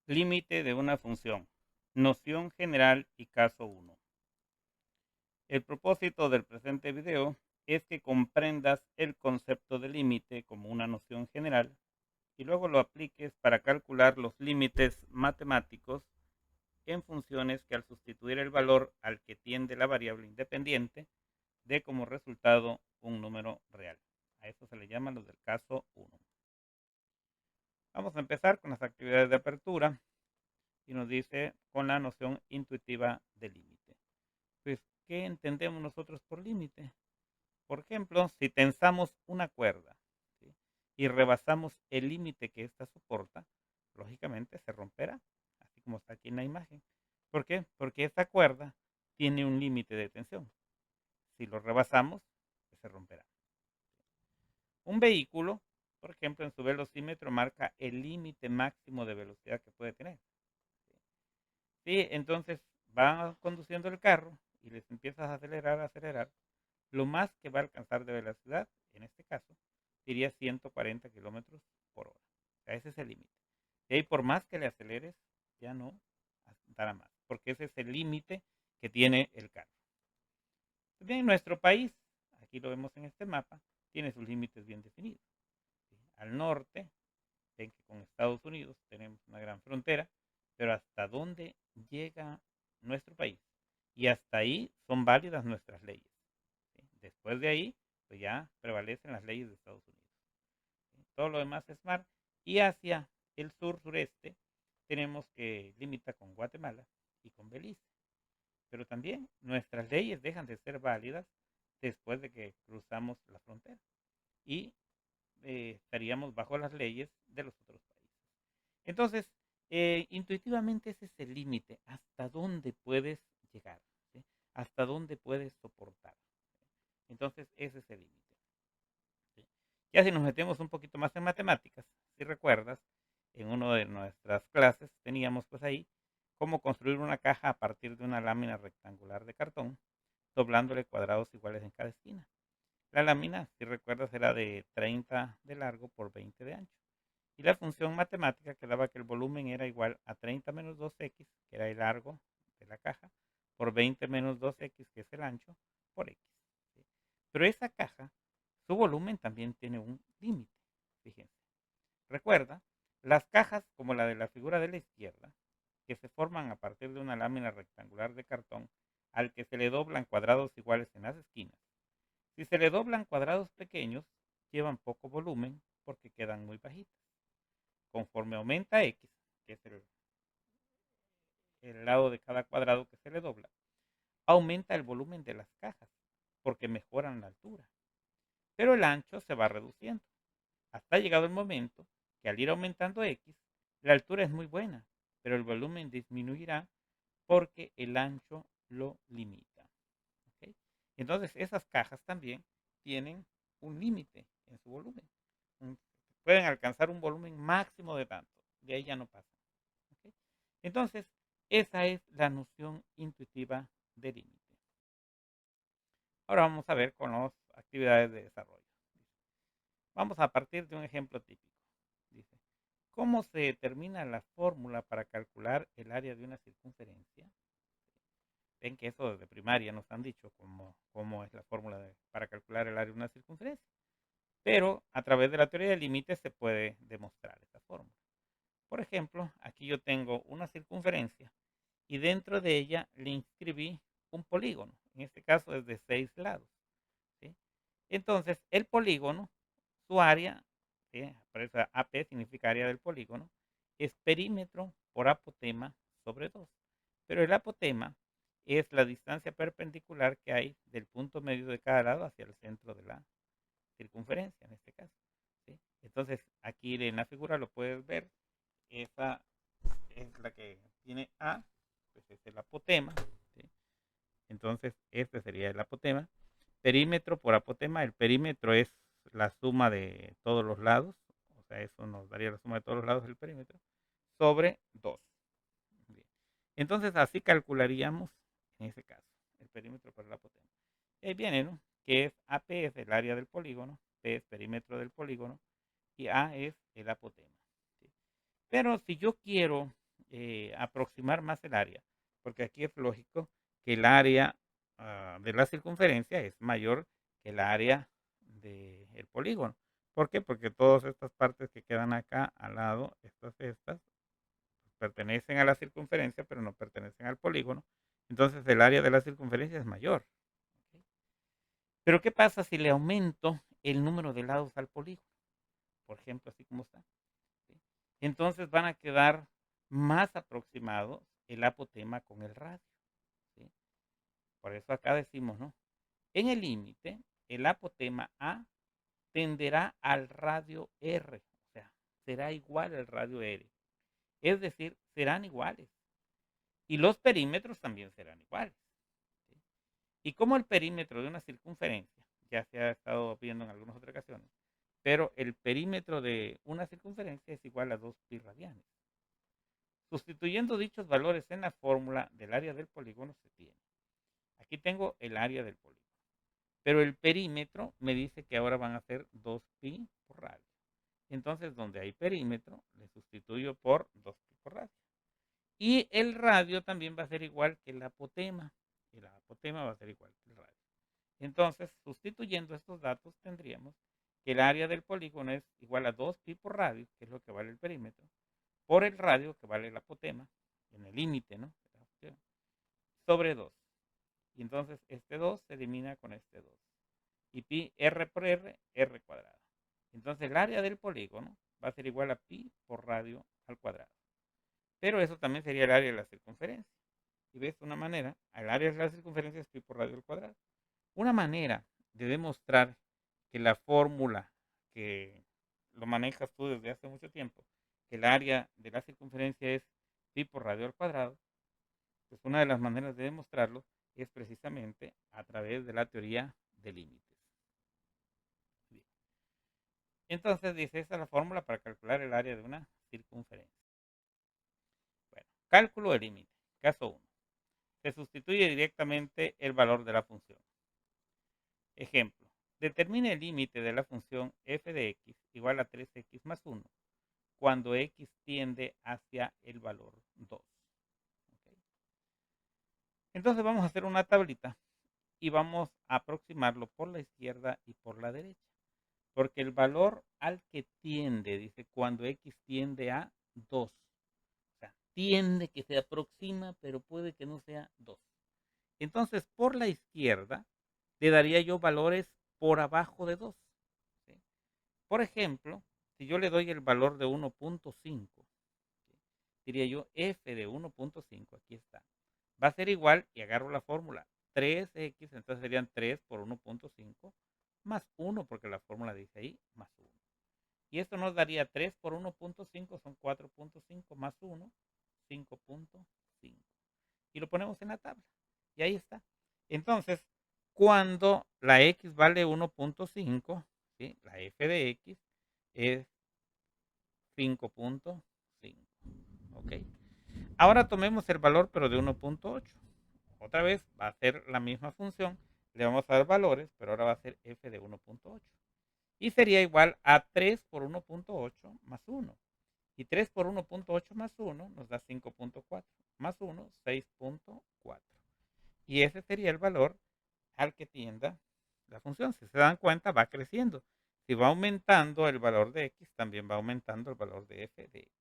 Límite de una función. Noción general y caso 1. El propósito del presente video es que comprendas el concepto de límite como una noción general y luego lo apliques para calcular los límites matemáticos en funciones que al sustituir el valor al que tiende la variable independiente dé como resultado un número real. A eso se le llama lo del caso 1. Vamos a empezar con las actividades de apertura y nos dice con la noción intuitiva de límite. Pues, ¿qué entendemos nosotros por límite? Por ejemplo, si tensamos una cuerda, ¿sí?, y rebasamos el límite que ésta soporta, lógicamente se romperá, así como está aquí en la imagen. ¿Por qué? Porque esta cuerda tiene un límite de tensión. Si lo rebasamos, pues se romperá. Un vehículo, por ejemplo, en su velocímetro marca el límite máximo de velocidad que puede tener. Sí, entonces van conduciendo el carro y les empiezas a acelerar. Lo más que va a alcanzar de velocidad, en este caso, sería 140 kilómetros por hora. O sea, ese es el límite. Y ahí por más que le aceleres, ya no dará más, porque ese es el límite que tiene el carro. También en nuestro país, aquí lo vemos en este mapa, tiene sus límites bien definidos. ¿Sí? Al norte, ven que con Estados Unidos tenemos una gran frontera, pero hasta dónde llega nuestro país. Y hasta ahí son válidas nuestras leyes. ¿Sí? Después de ahí, pues ya prevalecen las leyes de Estados Unidos. ¿Sí? Todo lo demás es mar. Y hacia el sur-sureste tenemos que limita con Guatemala y con Belice. Pero también nuestras leyes dejan de ser válidas después de que cruzamos la frontera. Y estaríamos bajo las leyes de los otros países. Entonces, intuitivamente ese es el límite, hasta dónde puedes llegar, ¿sí? Hasta dónde puedes soportar. Entonces, ese es el límite. ¿Sí? Ya si nos metemos un poquito más en matemáticas, si recuerdas, en una de nuestras clases teníamos pues ahí cómo construir una caja a partir de una lámina rectangular de cartón, doblándole cuadrados iguales en cada esquina. La lámina, si recuerdas, era de 30 de largo por 20 de ancho. Y la función matemática quedaba que el volumen era igual a 30 menos 2x, que era el largo de la caja, por 20 menos 2x, que es el ancho, por x. ¿Sí? Pero esa caja, su volumen también tiene un límite. Fíjense. Recuerda, las cajas como la de la figura de la izquierda, que se forman a partir de una lámina rectangular de cartón al que se le doblan cuadrados iguales en las esquinas. Si se le doblan cuadrados pequeños, llevan poco volumen porque quedan muy bajitas. Conforme aumenta x, que es el lado de cada cuadrado que se le dobla, aumenta el volumen de las cajas porque mejoran la altura. Pero el ancho se va reduciendo hasta llegado el momento que al ir aumentando x, la altura es muy buena, pero el volumen disminuirá porque el ancho lo limita. ¿Okay? Entonces esas cajas también tienen un límite en su volumen. Pueden alcanzar un volumen máximo de tanto, de ahí ya no pasa. ¿Okay? Entonces, esa es la noción intuitiva de límite. Ahora vamos a ver con las actividades de desarrollo. Vamos a partir de un ejemplo típico. Dice, ¿cómo se determina la fórmula para calcular el área de una circunferencia? Ven que eso desde primaria nos han dicho cómo es la fórmula para calcular el área de una circunferencia. Pero a través de la teoría de límites se puede demostrar esta fórmula. Por ejemplo, aquí yo tengo una circunferencia y dentro de ella le inscribí un polígono. En este caso es de 6 lados. ¿Sí? Entonces, el polígono, su área, ¿sí?, por eso AP significa área del polígono, es perímetro por apotema sobre 2. Pero el apotema es la distancia perpendicular que hay del punto medio de cada lado hacia el centro de la circunferencia, en este caso. ¿Sí? Entonces, aquí en la figura lo puedes ver. Esa es la que tiene A, pues es el apotema. ¿Sí? Entonces, este sería el apotema. Perímetro por apotema, el perímetro es la suma de todos los lados, o sea, eso nos daría la suma de todos los lados del perímetro, sobre 2. Bien. Entonces, así calcularíamos, en ese caso, el perímetro por el apotema. Y ahí viene, ¿no?, que es AP es el área del polígono, P es perímetro del polígono, y A es el apotema. ¿Sí? Pero si yo quiero aproximar más el área, porque aquí es lógico que el área de la circunferencia es mayor que el área del polígono. ¿Por qué? Porque todas estas partes que quedan acá al lado, estas, pertenecen a la circunferencia, pero no pertenecen al polígono. Entonces el área de la circunferencia es mayor. ¿Ok? Pero ¿qué pasa si le aumento el número de lados al polígono? Por ejemplo, así como está. ¿Sí? Entonces van a quedar más aproximados el apotema con el radio. ¿Sí? Por eso acá decimos, ¿no? En el límite, el apotema A tenderá al radio R, o sea, será igual al radio R. Es decir, serán iguales. Y los perímetros también serán iguales. ¿Sí? Y como el perímetro de una circunferencia, ya se ha estado viendo en algunas otras ocasiones, pero el perímetro de una circunferencia es igual a 2pi radianes. Sustituyendo dichos valores en la fórmula del área del polígono se tiene. Aquí tengo el área del polígono. Pero el perímetro me dice que ahora van a ser 2pi por radio. Entonces, donde hay perímetro, le sustituyo por 2pi por radio. Y el radio también va a ser igual que el apotema. El apotema va a ser igual que el radio. Entonces, sustituyendo estos datos, tendríamos que el área del polígono es igual a 2pi por radio, que es lo que vale el perímetro, por el radio, que vale el apotema, en el límite, ¿no? Sobre 2. Y entonces este 2 se elimina con este 2. Y pi r por r, r cuadrado. Entonces el área del polígono va a ser igual a pi por radio al cuadrado. Pero eso también sería el área de la circunferencia. Y ves una manera, el área de la circunferencia es pi por radio al cuadrado. Una manera de demostrar que la fórmula que lo manejas tú desde hace mucho tiempo, que el área de la circunferencia es pi por radio al cuadrado, pues una de las maneras de demostrarlo es precisamente a través de la teoría de límites. Bien. Entonces dice, esta es la fórmula para calcular el área de una circunferencia. Bueno, cálculo de límite. Caso 1. Se sustituye directamente el valor de la función. Ejemplo. Determine el límite de la función f de x igual a 3x más 1 cuando x tiende hacia el valor 2. ¿Okay? Entonces vamos a hacer una tablita y vamos a aproximarlo por la izquierda y por la derecha. Porque el valor al que tiende, dice, cuando x tiende a 2. O sea, tiende que se aproxima, pero puede que no sea 2. Entonces, por la izquierda, le daría yo valores por abajo de 2. ¿Sí? Por ejemplo, si yo le doy el valor de 1.5, ¿sí? Diría yo f de 1.5, aquí está. Va a ser igual, y agarro la fórmula, 3x, entonces serían 3 por 1.5 más 1, porque la fórmula dice ahí, más 1. Y esto nos daría 3 por 1.5 son 4.5 más 1, 5.5. Y lo ponemos en la tabla. Y ahí está. Entonces, cuando la x vale 1.5, ¿sí? La f de x es 5.5. ¿Ok? Ahora tomemos el valor, pero de 1.8. Otra vez va a ser la misma función. Le vamos a dar valores, pero ahora va a ser f de 1.8. Y sería igual a 3 por 1.8 más 1. Y 3 por 1.8 más 1 nos da 5.4. Más 1, 6.4. Y ese sería el valor al que tienda la función. Si se dan cuenta, va creciendo. Si va aumentando el valor de x, también va aumentando el valor de f de x.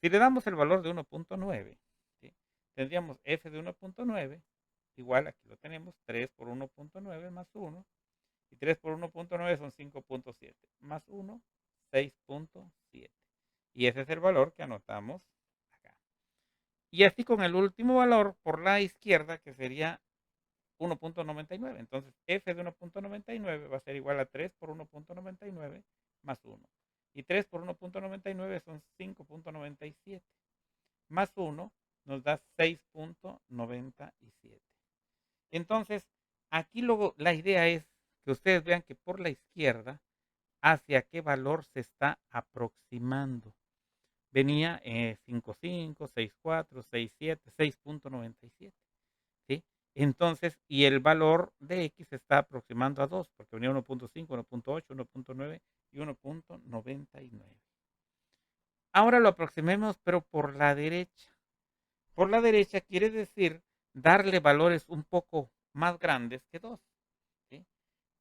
Si le damos el valor de 1.9, ¿sí? Tendríamos f de 1.9 igual, aquí lo tenemos, 3 por 1.9 más 1. Y 3 por 1.9 son 5.7. Más 1, 6.7. Y ese es el valor que anotamos acá. Y así con el último valor por la izquierda, que sería 1.99. Entonces, f de 1.99 va a ser igual a 3 por 1.99 más 1. Y 3 por 1.99 son 5.97. Más 1 nos da 6.97. Entonces, aquí luego la idea es que ustedes vean que por la izquierda, hacia qué valor se está aproximando. Venía 5.5, 6.4, 6.7, 6.97. ¿Sí? Entonces, y el valor de x se está aproximando a 2, porque venía 1.5, 1.8, 1.9 y 1.99. Ahora lo aproximemos, pero por la derecha. Por la derecha quiere decir darle valores un poco más grandes que 2. ¿Sí?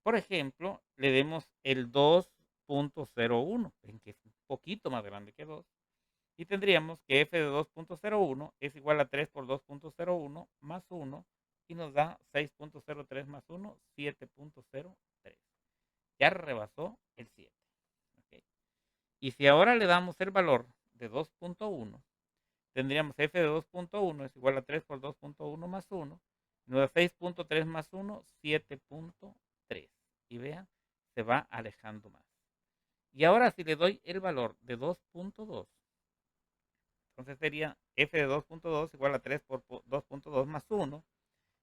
Por ejemplo, le demos el 2.01, ven que es un poquito más grande que 2, y tendríamos que f de 2.01 es igual a 3 por 2.01 más 1, y nos da 6.03 más 1, 7.03. Ya rebasó el 7. ¿Ok? Y si ahora le damos el valor de 2.1, tendríamos f de 2.1 es igual a 3 por 2.1 más 1, nos da 6.3 más 1, 7.3. Y vean, se va alejando más. Y ahora si le doy el valor de 2.2, entonces sería f de 2.2 igual a 3 por 2.2 más 1,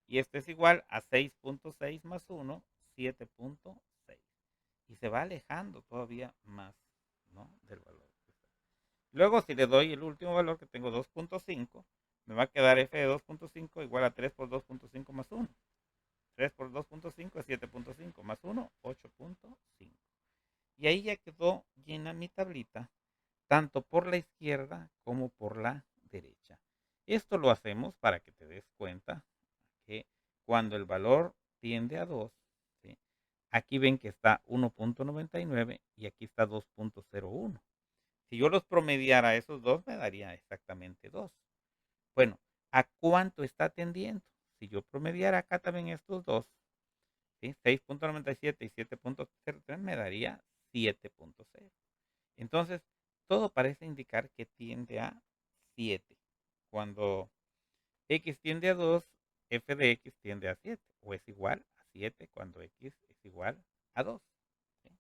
y esto es igual a 6.6 más 1, 7.6. Y se va alejando todavía más, ¿no?, del valor. Luego, si le doy el último valor, que tengo 2.5, me va a quedar f de 2.5 igual a 3 por 2.5 más 1. 3 por 2.5 es 7.5 más 1, 8.5. Y ahí ya quedó llena mi tablita, tanto por la izquierda como por la derecha. Esto lo hacemos para que te des cuenta que cuando el valor tiende a 2, ¿sí?, aquí ven que está 1.99 y aquí está 2.01. Si yo los promediara esos dos, me daría exactamente 2. Bueno, ¿a cuánto está tendiendo? Si yo promediara acá también estos dos, ¿sí?, 6.97 y 7.03, me daría 7.0. Entonces, todo parece indicar que tiende a 7. Cuando x tiende a 2, f de x tiende a 7, o es igual a 7 cuando x es igual a 2. ¿Sí?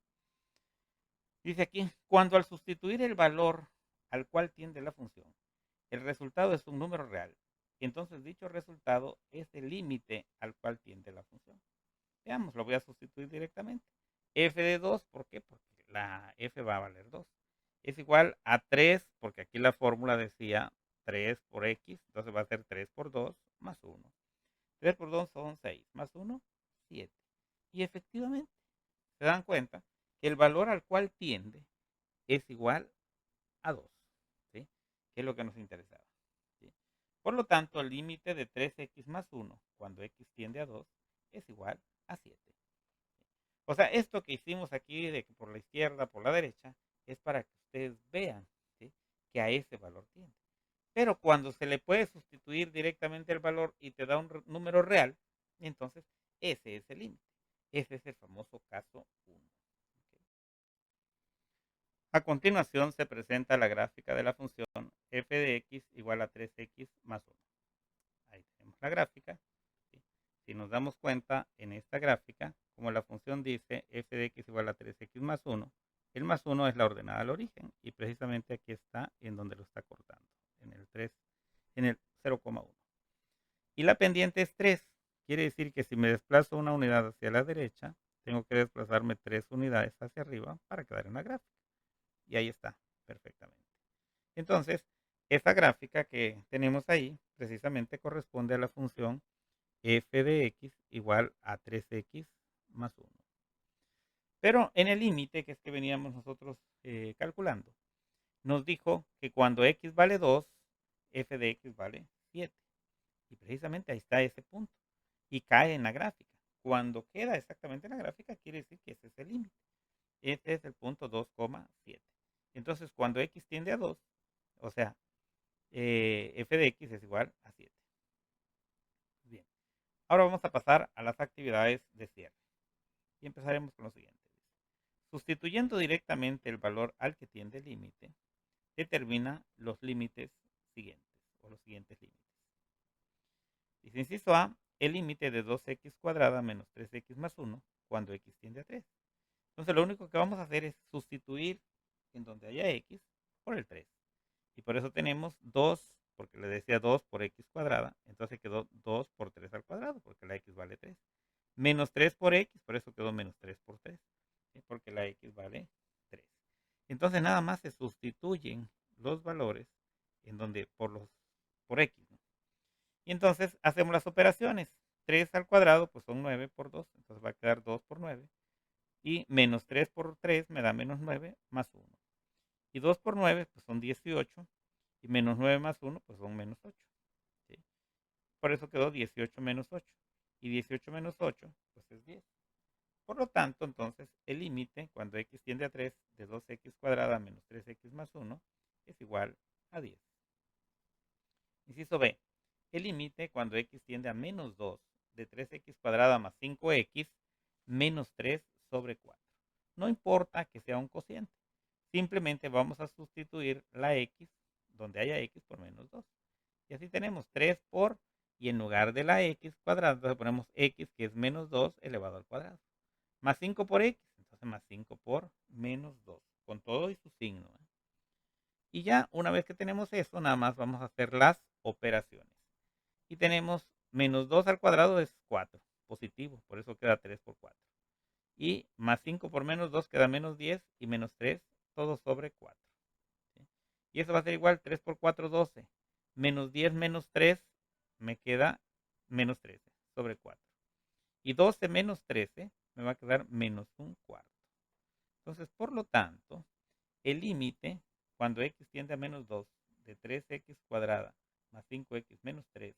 Dice aquí, cuando al sustituir el valor al cual tiende la función, el resultado es un número real, entonces dicho resultado es el límite al cual tiende la función. Veamos, lo voy a sustituir directamente. F de 2, ¿por qué? Porque la f va a valer 2. Es igual a 3, porque aquí la fórmula decía 3 por x, entonces va a ser 3 por 2 más 1. 3 por 2 son 6, más 1, 7. Y efectivamente, se dan cuenta que el valor al cual tiende es igual a 2, ¿sí?, que es lo que nos interesaba. ¿Sí? Por lo tanto, el límite de 3x más 1, cuando x tiende a 2, es igual a 7. O sea, esto que hicimos aquí de que por la izquierda, por la derecha, es para que ustedes vean, ¿sí?, que a ese valor tiende. Pero cuando se le puede sustituir directamente el valor y te da un número real, entonces ese es el límite. Ese es el famoso caso 1. ¿Okay? A continuación se presenta la gráfica de la función f de x igual a 3x más 1. Ahí tenemos la gráfica. ¿Sí? Si nos damos cuenta en esta gráfica, como la función dice f de x igual a 3x más 1, el más 1 es la ordenada al origen y precisamente aquí está en donde lo está cortando, en el 3, en el 0,1. Y la pendiente es 3. Quiere decir que si me desplazo una unidad hacia la derecha, tengo que desplazarme 3 unidades hacia arriba para quedar en la gráfica. Y ahí está, perfectamente. Entonces, esta gráfica que tenemos ahí precisamente corresponde a la función f de x igual a 3x más 1. Pero en el límite, que es que veníamos nosotros calculando, nos dijo que cuando x vale 2, f de x vale 7. Y precisamente ahí está ese punto. Y cae en la gráfica. Cuando queda exactamente en la gráfica, quiere decir que ese es el límite. Este es el punto 2,7. Entonces, cuando x tiende a 2, o sea, f de x es igual a 7. Bien. Ahora vamos a pasar a las actividades de cierre. Y empezaremos con lo siguiente. Sustituyendo directamente el valor al que tiende el límite, determina los límites siguientes, o los siguientes límites. Dice inciso A, el límite de 2x cuadrada menos 3x más 1 cuando x tiende a 3. Entonces lo único que vamos a hacer es sustituir en donde haya x por el 3. Y por eso tenemos 2, porque le decía 2 por x cuadrada, entonces quedó 2 por 3 al cuadrado, porque la x vale 3. Menos 3 por x, por eso quedó menos 3 por 3, ¿sí?, porque la x vale 3. Entonces nada más se sustituyen los valores en donde por x, ¿no? Y entonces hacemos las operaciones. 3 al cuadrado, pues son 9 por 2, entonces va a quedar 2 por 9. Y menos 3 por 3 me da menos 9 más 1. Y 2 por 9 pues son 18. Y menos 9 más 1 pues son menos 8. ¿Sí? Por eso quedó 18 menos 8. Y 18 menos 8 pues es 10. Por lo tanto, entonces, el límite cuando x tiende a 3 de 2x cuadrada menos 3x más 1 es igual a 10. Inciso B. El límite cuando x tiende a menos 2 de 3x cuadrada más 5x menos 3 sobre 4. No importa que sea un cociente. Simplemente vamos a sustituir la x, donde haya x, por menos 2. Y así tenemos 3 por, y en lugar de la x cuadrada, entonces ponemos x, que es menos 2 elevado al cuadrado. Más 5 por x, entonces más 5 por menos 2, con todo y su signo. Y ya una vez que tenemos eso, nada más vamos a hacer las operaciones. Y tenemos menos 2 al cuadrado es 4, positivo, por eso queda 3 por 4. Y más 5 por menos 2 queda menos 10 y menos 3, todo sobre 4. ¿Sí? Y eso va a ser igual, 3 por 4, 12. Menos 10 menos 3 me queda menos 13 sobre 4. Y 12 menos 13 me va a quedar menos un cuarto. Entonces, por lo tanto, el límite cuando x tiende a menos 2 de 3x cuadrada más 5x menos 3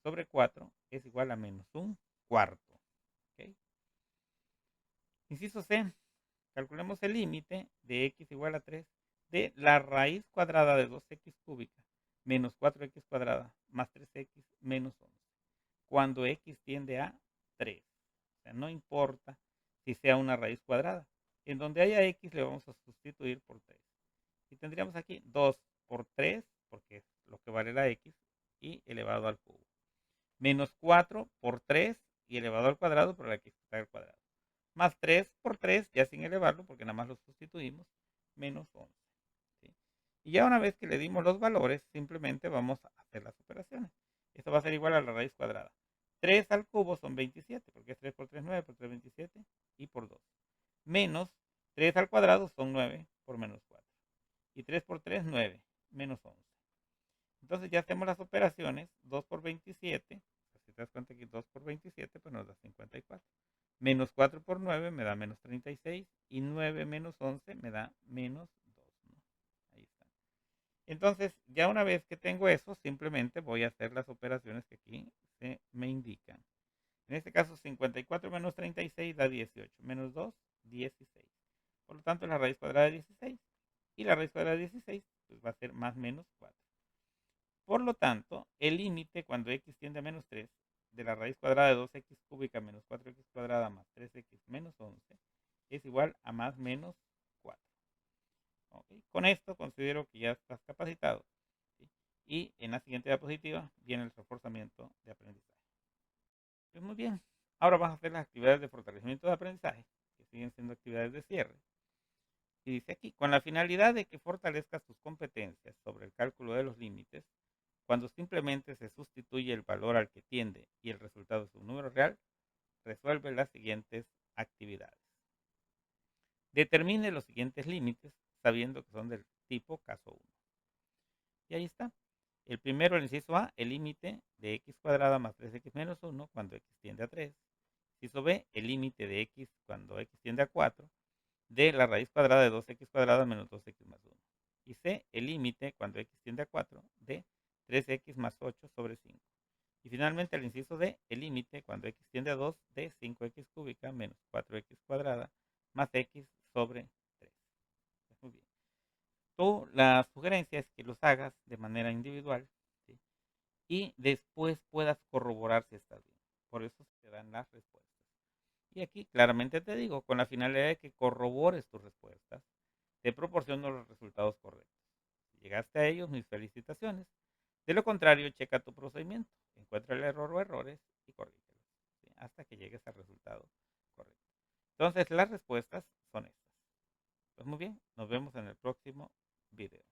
sobre 4 es igual a menos un cuarto. ¿Okay? Inciso C. Calculemos el límite de x igual a 3 de la raíz cuadrada de 2x cúbica menos 4x cuadrada más 3x menos 11. Cuando x tiende a 3. O sea, no importa si sea una raíz cuadrada. En donde haya x le vamos a sustituir por 3. Y tendríamos aquí 2 por 3, porque es lo que vale la x, y elevado al cubo. Menos 4 por 3 y elevado al cuadrado, pero la x está al cuadrado. Más 3 por 3, ya sin elevarlo, porque nada más lo sustituimos, menos 11. ¿Sí? Y ya una vez que le dimos los valores, simplemente vamos a hacer las operaciones. Esto va a ser igual a la raíz cuadrada. 3 al cubo son 27, porque es 3 por 3, 9, por 3, 27, y por 2. Menos 3 al cuadrado son 9 por menos 4. Y 3 por 3, 9, menos 11. Entonces ya hacemos las operaciones, 2 por 27, si te das cuenta que 2 por 27, pues nos da 54. Menos 4 por 9 me da menos 36 y 9 menos 11 me da menos 2. ¿No? Ahí está. Entonces, ya una vez que tengo eso, simplemente voy a hacer las operaciones que aquí se me indican. En este caso, 54 menos 36 da 18. Menos 2, 16. Por lo tanto, la raíz cuadrada de 16. Y la raíz cuadrada de 16 pues va a ser más menos 4. Por lo tanto, el límite cuando x tiende a menos 3 de la raíz cuadrada de 2x cúbica menos 4x cuadrada más 3x menos 11 es igual a más menos 4. ¿Okay? Con esto considero que ya estás capacitado. ¿Sí? Y en la siguiente diapositiva viene el reforzamiento de aprendizaje. Pues muy bien. Ahora vamos a hacer las actividades de fortalecimiento de aprendizaje, que siguen siendo actividades de cierre. Y dice aquí, con la finalidad de que fortalezcas tus competencias sobre el cálculo de los límites, cuando simplemente se sustituye el valor al que tiende y el resultado es un número real, resuelve las siguientes actividades. Determine los siguientes límites sabiendo que son del tipo caso 1. Y ahí está. El primero, el inciso A, el límite de x cuadrada más 3x menos 1 cuando x tiende a 3. Inciso B, el límite de x cuando x tiende a 4 de la raíz cuadrada de 2x cuadrada menos 2x más 1. Y C, el límite cuando x tiende a 4 de 3x más 8 sobre 5. Y finalmente el inciso D, el límite cuando x tiende a 2 de 5x cúbica menos 4x cuadrada más x sobre 3. Muy bien. Tú, la sugerencia es que los hagas de manera individual, ¿sí? Y después puedas corroborar si estás bien. Por eso se te dan las respuestas. Y aquí claramente te digo, con la finalidad de que corrobores tus respuestas, te proporciono los resultados correctos. Si llegaste a ellos, mis felicitaciones. De lo contrario, checa tu procedimiento, encuentra el error o errores y corrígelos, ¿sí? Hasta que llegues al resultado correcto. Entonces, las respuestas son estas. Pues muy bien, nos vemos en el próximo video.